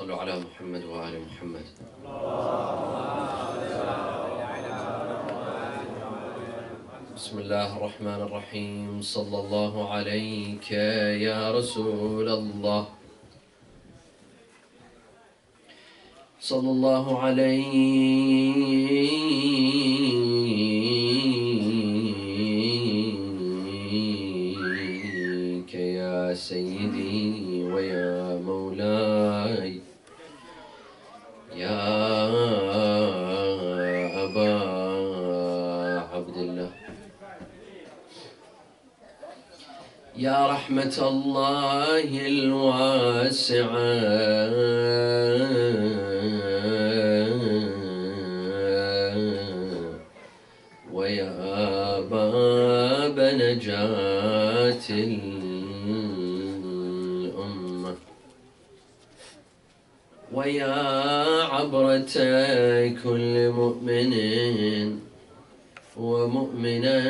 صلوا على محمد وآل محمد. بسم الله الرحمن الرحيم. صلى الله عليك يا رسول الله، صلى الله عليك يا سيدي ويا مولاي يا أبا عبد الله، يا رحمة الله الواسعة ويا باب نجاة الأمة ويا عبرة كل مؤمن ومؤمنة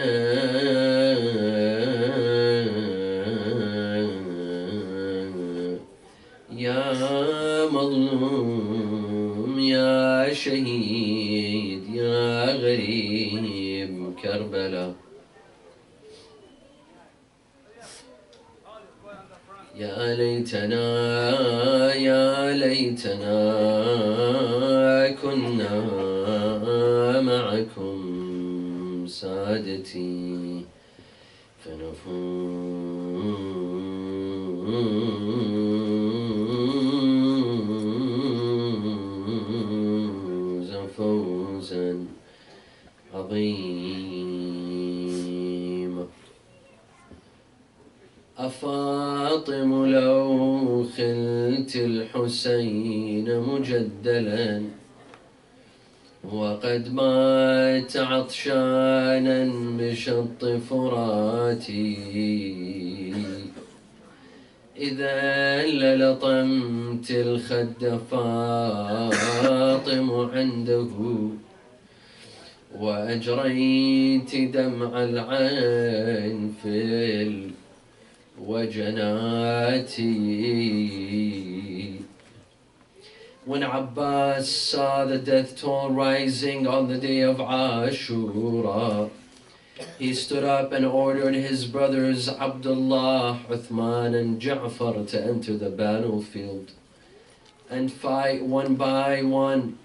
يا مظلوم يا شهيد يا غريب كربلاء، يا ليتنا كنا معكم سادتي فنفوز فوزا عظيما. أفاطم لو خلت الحسين مجدلا وقد مات عطشانا بشط فراتي، إذا للطمت الخد فاطم عنده وأجريت دمع العين في وجناتي. When Abbas saw the death toll rising on the day of Ashura, he stood up and ordered his brothers Abdullah, Uthman and Ja'far to enter the battlefield and fight one by one.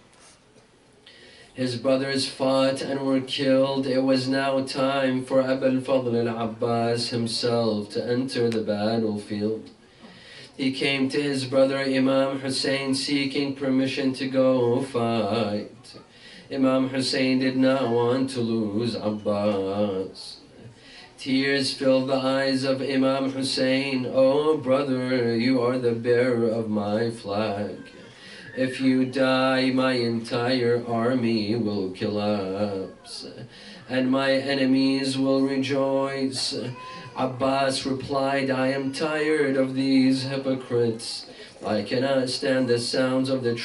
His brothers fought and were killed. It was now time for Abu al-Fadl al-Abbas himself to enter the battlefield. He came to his brother Imam Hussein seeking permission to go fight. Imam Hussein did not want to lose Abbas. Tears filled the eyes of Imam Hussein. "Oh brother, you are the bearer of my flag. If you die, my entire army will collapse, and my enemies will rejoice." Abbas replied, "I am tired of these hypocrites. I cannot stand the sounds of the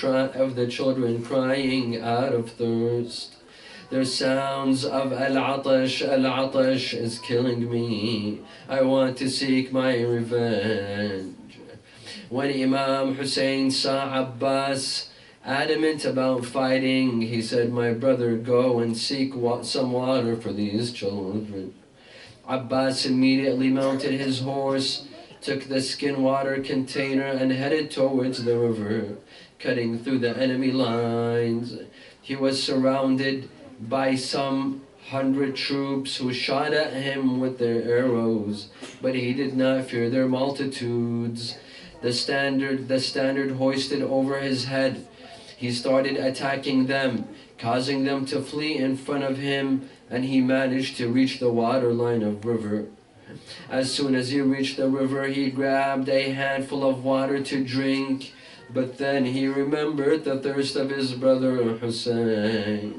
children crying out of thirst. Their sounds of al-atash, al-atash is killing me. I want to seek my revenge." When Imam Hussein saw Abbas adamant about fighting, he said, "My brother, go and seek some water for these children." Abbas immediately mounted his horse, took the skin water container and headed towards the river, cutting through the enemy lines. He was surrounded by some 100 troops who shot at him with their arrows, but he did not fear their multitudes. The standard hoisted over his head, he started attacking them, causing them to flee in front of him, and he managed to reach the water line of river. As soon as he reached the river, he grabbed a handful of water to drink, but then he remembered the thirst of his brother Hussein.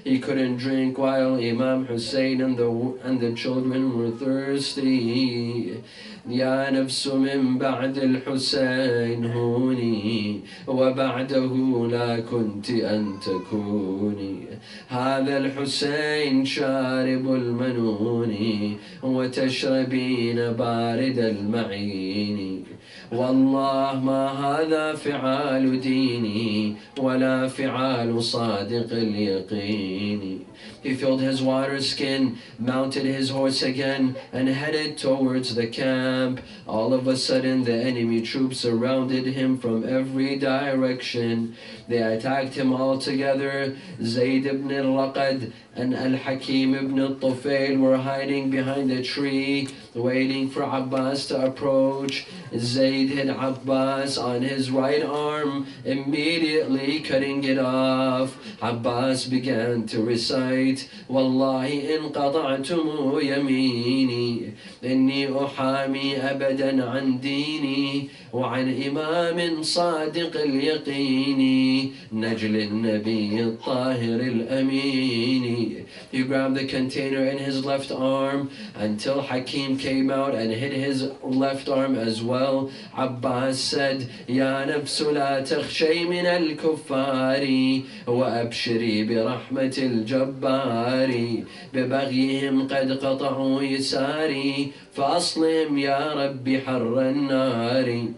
He couldn't drink while Imam Hussein and the children were thirsty. يا نفس من بعد الحسين هوني وبعده لا كنت أن تكوني. هذا الحسين شارب المنون وتشربين بارد المعين. والله ما هذا فعال ديني ولا فعال صادق اليقين. He filled his water skin, mounted his horse again, and headed towards the camp. All of a sudden, the enemy troops surrounded him from every direction. They attacked him all together. Zayd ibn al-Laqad and Al-Hakim ibn al-Tufail were hiding behind a tree, waiting for Abbas to approach. Zayd hit Abbas on his right arm, immediately cutting it off. Abbas began to recite, Wallahi in qata'tumu yamini, inni uhami abadan an dini, wa an imam sadiq al-yaqini, najl al-nabi al-tahir al-amini. He grabbed the container in his left arm until Hakim came out and hit his left arm as well. Abbas said, Ya nafsu la takhshay min al-kuffari wa abshiri bi rahmatil jabbari bibaghihim qad qata'u yisari fa aslim ya rabbi harran nari.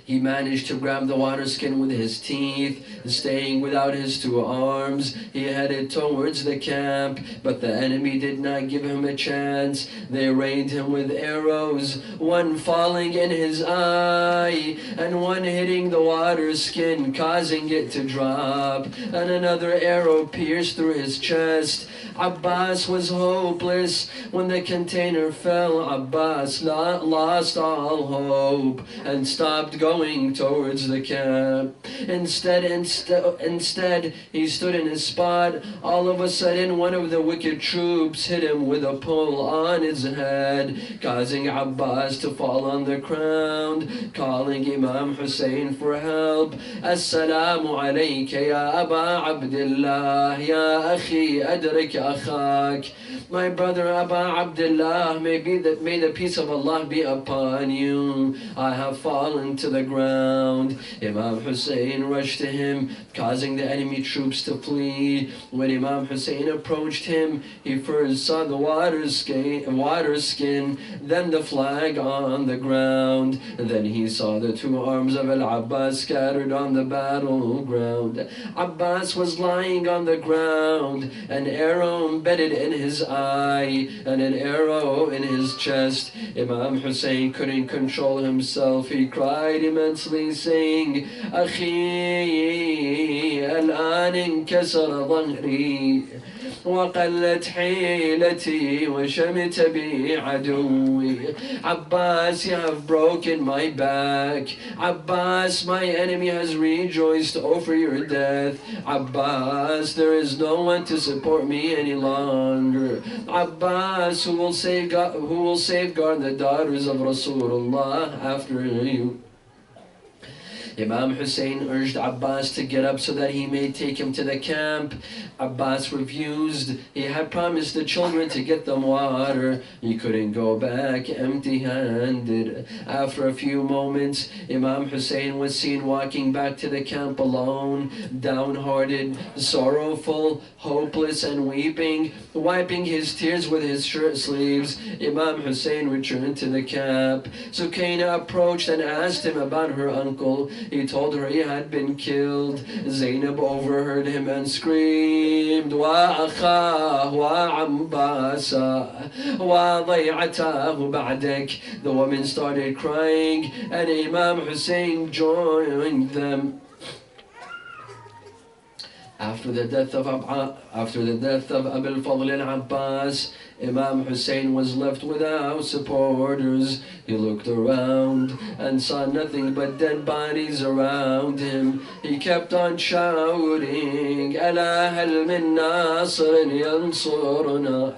He managed to grab the water skin with his teeth, staying without his two arms. He headed towards the camp, but the enemy did not give him a chance. They rained him with arrows, one falling in his eye, and one hitting the water skin, causing it to drop, and another arrow pierced through his chest. Abbas was hopeless. When the container fell, Abbas lost all hope and stopped going towards the camp. Instead, he stood in his spot. All of a sudden, one of the wicked troops hit him with a pole on his head, causing Abbas to fall on the ground, calling Imam Hussein for help. Assalamu alayka ya Aba Abdullah, ya akhi adrik akhak. My brother Aba Abdullah, may the peace of Allah be upon you. I have fallen to the ground. Imam Hussein rushed to him, causing the enemy troops to flee. When Imam Hussein approached him, he first saw the water skin, then the flag on the ground. Then he saw the two arms of Al-Abbas scattered on the battleground. Abbas was lying on the ground, an arrow embedded in his eye and an arrow in his chest. Imam Hussein couldn't control himself. He cried immensely, saying, Akhi, al-an inkasara dhahri, وقلت حيلتي وشمت بي عدوي. Abbas, you have broken my back. Abbas, my enemy has rejoiced over your death. Abbas, there is no one to support me any longer. Abbas, who will safeguard the daughters of Rasulullah after you? Imam Hussein urged Abbas to get up so that he may take him to the camp. Abbas refused. He had promised the children to get them water. He couldn't go back empty-handed. After a few moments, Imam Hussein was seen walking back to the camp alone, downhearted, sorrowful, hopeless, and weeping, wiping his tears with his shirt sleeves. Imam Hussein returned to the camp. Sukaina approached and asked him about her uncle. He told her he had been killed. Zainab overheard him and screamed, Wa akhah wa ambasa wa day'atahu ba'dak. The woman started crying, and Imam Hussein joined them. After the death of Abu al-Fadl al-Abbas, Imam Hussein was left without supporters. He looked around and saw nothing but dead bodies around him. He kept on shouting, Ala hal min nasirin yansuruna.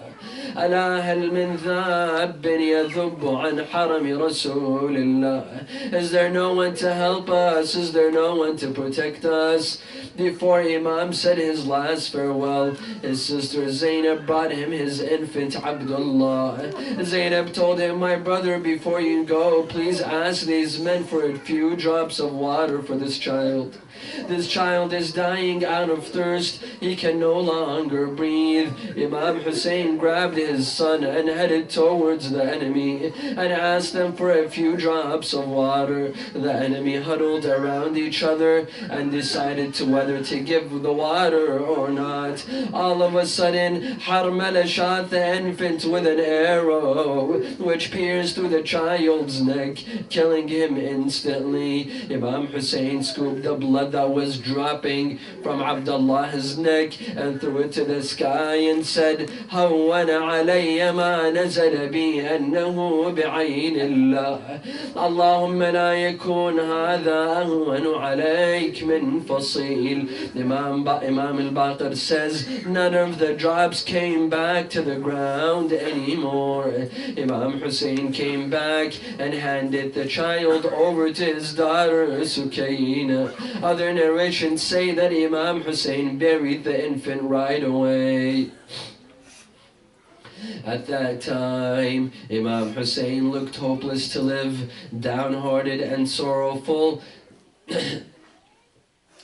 ألا هل من ذاب يذب عن حرم رسول الله. Is there no one to help us? Is there no one to protect us? Before Imam said his last farewell, his sister Zainab brought him his infant Abdullah. Zainab told him, my brother, before you go, please ask these men for a few drops of water for this child. This child is dying out of thirst. He can no longer breathe. Imam Hussein grabbed his son and headed towards the enemy and asked them for a few drops of water. The enemy huddled around each other and decided to whether to give the water or not. All of a sudden, Harmala shot the infant with an arrow which pierced through the child's neck, killing him instantly. Imam Hussein scooped the blood that was dropping from Abdullah's neck and threw it to the sky and said, هون علي ما نزل بي أنه بعين الله اللهم لا يكون هذا أهون عليك من فصيل. Imam al-Baqir says, none of the drops came back to the ground anymore. Imam Hussein came back and handed the child over to his daughter Sukayna. Other narrations say that Imam Hussein buried the infant right away. At that time, Imam Hussein looked hopeless to live, downhearted and sorrowful.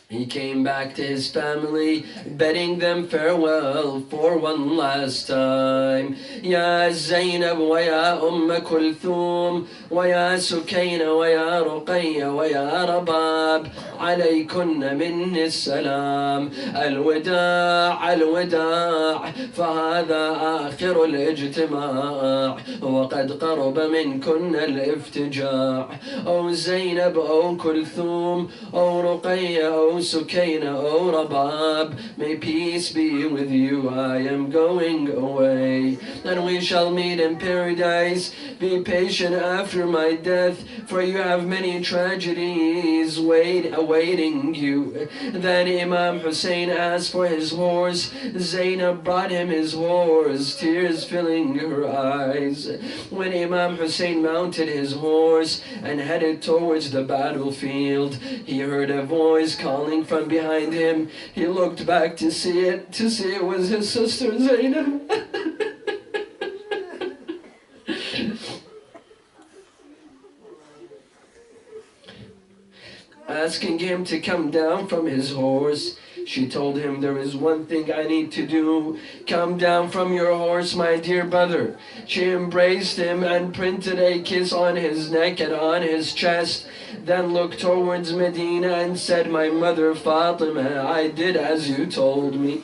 He came back to his family, bidding them farewell for one last time. Ya Zainab wa ya Kulthum wa ya Sukayna wa ya Ruqayya wa ya Rabab عليكن مني السلام الوداع الوداع فهذا آخر الاجتماع وقد قرب منكن الافتجاع. أو زينب أو كلثوم أو رقية أو سكينة أو رباب, may peace be with you, I am going away and we shall meet in paradise. Be patient after my death, for you have many tragedies awaiting you. Then Imam Hussein asked for his horse. Zainab brought him his horse, tears filling her eyes. When Imam Hussein mounted his horse and headed towards the battlefield, he heard a voice calling from behind him. He looked back to see it was his sister Zainab. Asking him to come down from his horse. She told him, there is one thing I need to do. Come down from your horse, my dear brother. She embraced him and printed a kiss on his neck and on his chest, then looked towards Medina and said, my mother Fatima, I did as you told me.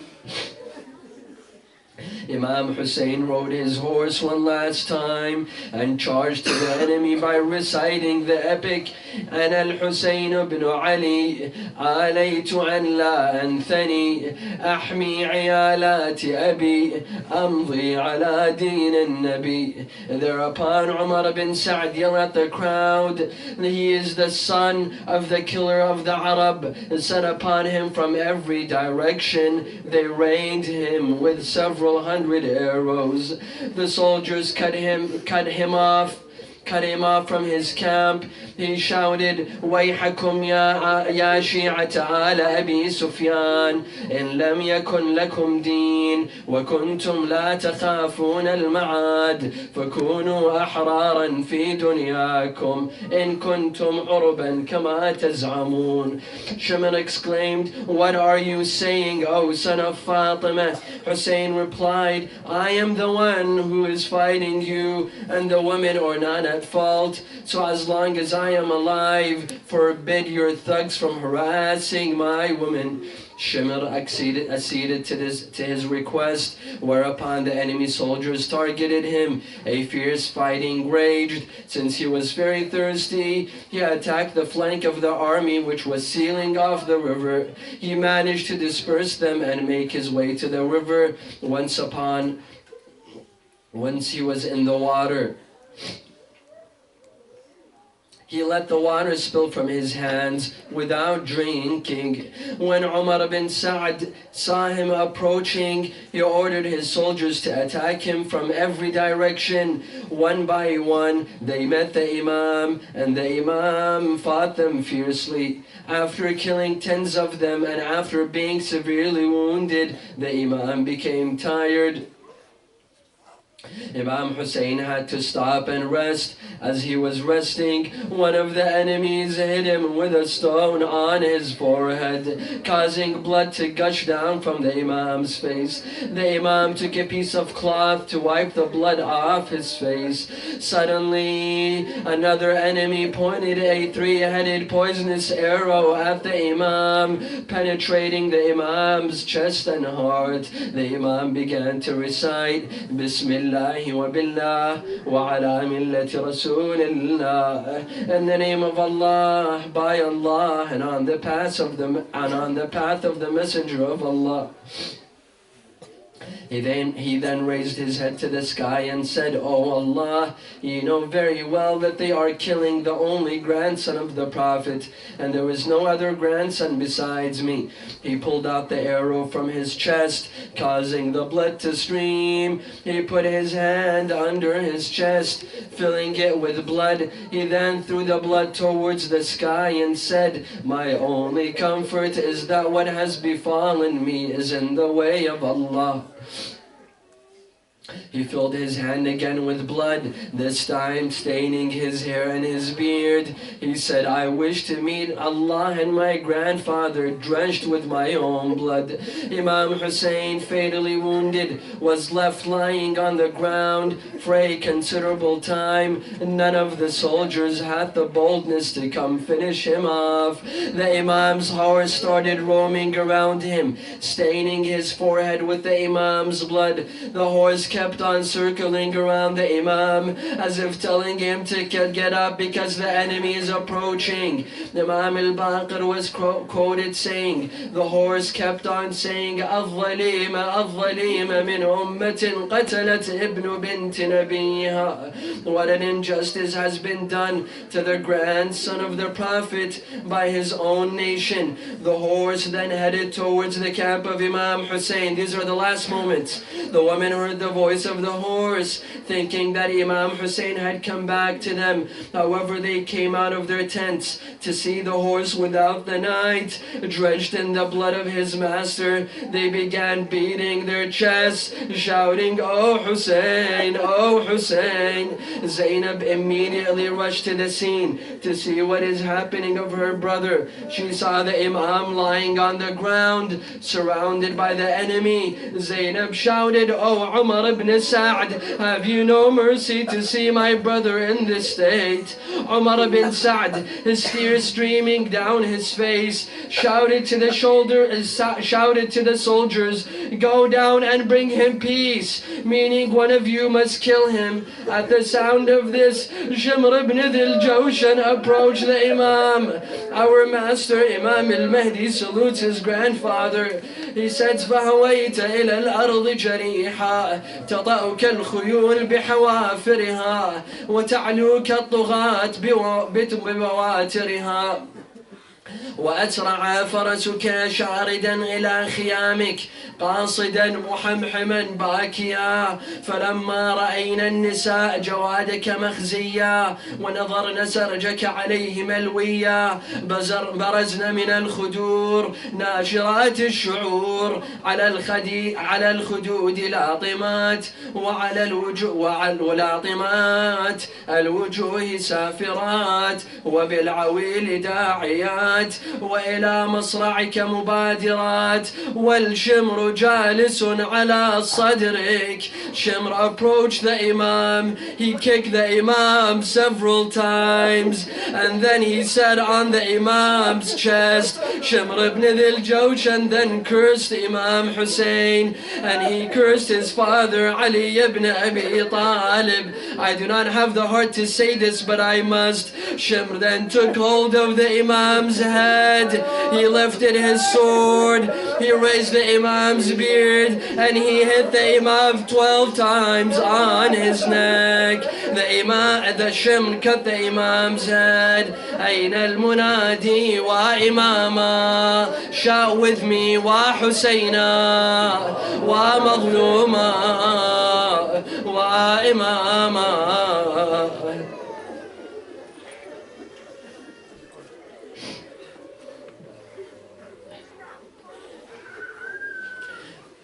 Imam Hussein rode his horse one last time and charged to the enemy by reciting the epic, أنا الحسين بن علي آليت أن لا أنثني أحمي عيالات أبي أمضي على دين النبي. Thereupon Umar bin Sa'd yelled at the crowd, he is the son of the killer of the Arab, set upon him from every direction. They rained him with several hundred arrows. The soldiers cut him off from his camp. He shouted, وَيْحَكُمْ يَا شِيعَةَ آلَ أَبِي سُفْيَانَ إِنْ لَمْ يَكُنْ لَكُمْ دِينٌ وَكُنْتُمْ لَا تَخَافُونَ الْمَعَادِ فَكُونُوا أَحْرَارًا فِي دُنْيَاكُمْ إِنْ كُنْتُمْ عُرْبًا كَمَا تَزْعَمُونَ. Shimon exclaimed, what are you saying, O son of Fatima? Hussein replied, I am the one who is fighting you, and the women are not at fault. So as long as I am alive, forbid your thugs from harassing my women. Shimon acceded to his request, whereupon the enemy soldiers targeted him. A fierce fighting raged. Since he was very thirsty, he attacked the flank of the army which was sealing off the river. He managed to disperse them and make his way to the river. Once he was in the water, He let the water spill from his hands without drinking. When Umar bin Sa'd saw him approaching, he ordered his soldiers to attack him from every direction. One by one, they met the Imam, and the Imam fought them fiercely. After killing tens of them and after being severely wounded, the Imam became tired. Imam Hussein had to stop and rest. As he was resting, one of the enemies hit him with a stone on his forehead, causing blood to gush down from the Imam's face. The Imam took a piece of cloth to wipe the blood off his face. Suddenly, another enemy pointed a three-headed poisonous arrow at the Imam, penetrating the Imam's chest and heart. The Imam began to recite, Bismillah wa billah wa ala millati Rasulillah. In the name of Allah, by Allah, and on the path of the Messenger of Allah. He then raised his head to the sky and said, "O Allah, you know very well that they are killing the only grandson of the Prophet, and there is no other grandson besides me." He pulled out the arrow from his chest, causing the blood to stream. He put his hand under his chest, filling it with blood. He then threw the blood towards the sky and said, "My only comfort is that what has befallen me is in the way of Allah." He filled his hand again with blood, this time staining his hair and his beard. He said, "I wish to meet Allah and my grandfather drenched with my own blood." Imam Hussein, fatally wounded, was left lying on the ground for a considerable time. None of the soldiers had the boldness to come finish him off. The Imam's horse started roaming around him, staining his forehead with the Imam's blood. The horse kept on circling around the Imam as if telling him to get up because the enemy is approaching. Imam al-Baqir was quoted saying, the horse kept on saying, "Al-Zalima, Al-Zalima min ummatin qatalat ibn bint nabiha." What an injustice has been done to the grandson of the Prophet by his own nation. The horse then headed towards the camp of Imam Hussein. These are the last moments. The woman heard the voice of the horse, thinking that Imam Hussein had come back to them. However, they came out of their tents to see the horse without the knight, drenched in the blood of his master. They began beating their chests, shouting, "Oh Hussein, oh Hussein." Zainab immediately rushed to the scene to see what is happening of her brother. She saw the Imam lying on the ground, surrounded by the enemy. Zainab shouted, "Oh Umar ibn Sa'd, have you no mercy to see my brother in this state?" Umar ibn Sa'd, his tears streaming down his face, shouted to the soldiers, "Go down and bring him peace," meaning one of you must kill him. At the sound of this, Shimr ibn Dhil Jawshan approached the Imam. Our master, Imam al-Mahdi, salutes his grandfather. He says, فَهَوَيْتَ إِلَى الْأَرْضِ جَرِيحًا تطأك الخيول بحوافرها وتعلوك الطغاة ببواترها وأسرع فرسك شاردا إلى خيامك قاصدا محمحما باكيا. فلما رأينا النساء جوادك مخزيا ونظرن سرجك عليه ملويا برزن من الخدور ناشرات الشعور على الخدود لاطمات وعلى اللاطمات الوجوه سافرات وبالعويل داعيات وإلى مصرعك مبادرات والشمر جالس على صدرك. Shimr approached the Imam. He kicked the Imam several times and then he sat on the Imam's chest. Shimr ibn Dhil Jawshan then cursed Imam Hussein and he cursed his father Ali ibn Abi Talib. I do not have the heart to say this, but I must. Shimr then took hold of the Imam's head. He lifted his sword. He raised the Imam's beard and he hit the Imam 12 times on his neck. the Shem cut the Imam said, أين المنادي وإماما shout with me وحسينا ومظلوما وإماما.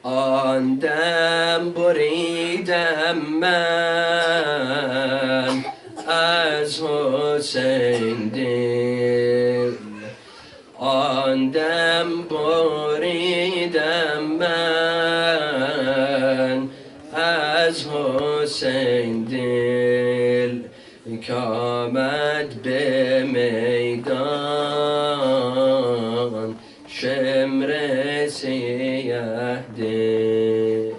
آن بریدم من از حسین دل، آن دم بریدم من از حسین دل، که آمد به میدان شمر سیه دل.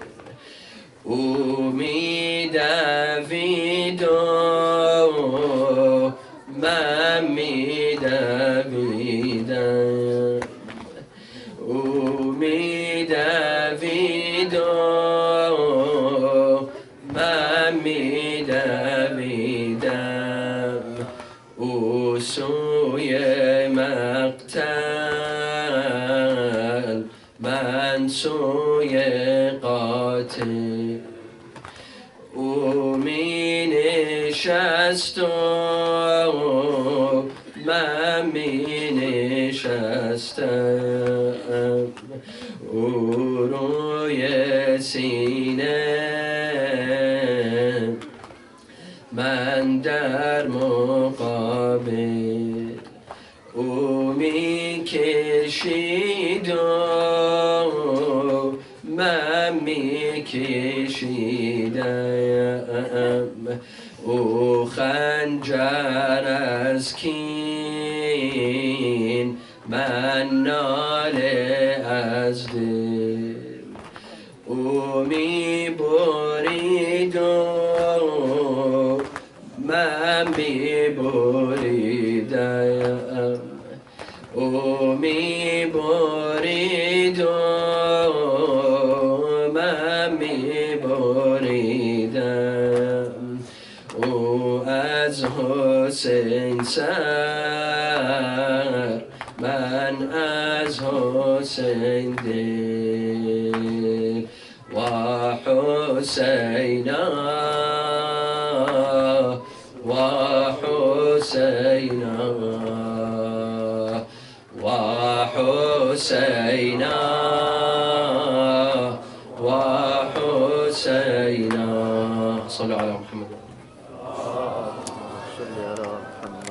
او می دوید و من می دویدم، او می دوید و من می دویدم، او سوی مقتل من سوی قاتل. او می نشست و من می نشستم، او روی سینه من در مقابل. او می کشید و من می کشیدم، او خنجر از کین من ناله از دل. او می برید و من می بریدم، او می برید و من می بریدم، او از حسین سر من از حسین دل. و حسینا و حسینا و حسینا و حسینا. صلوا على محمد. صل على محمد.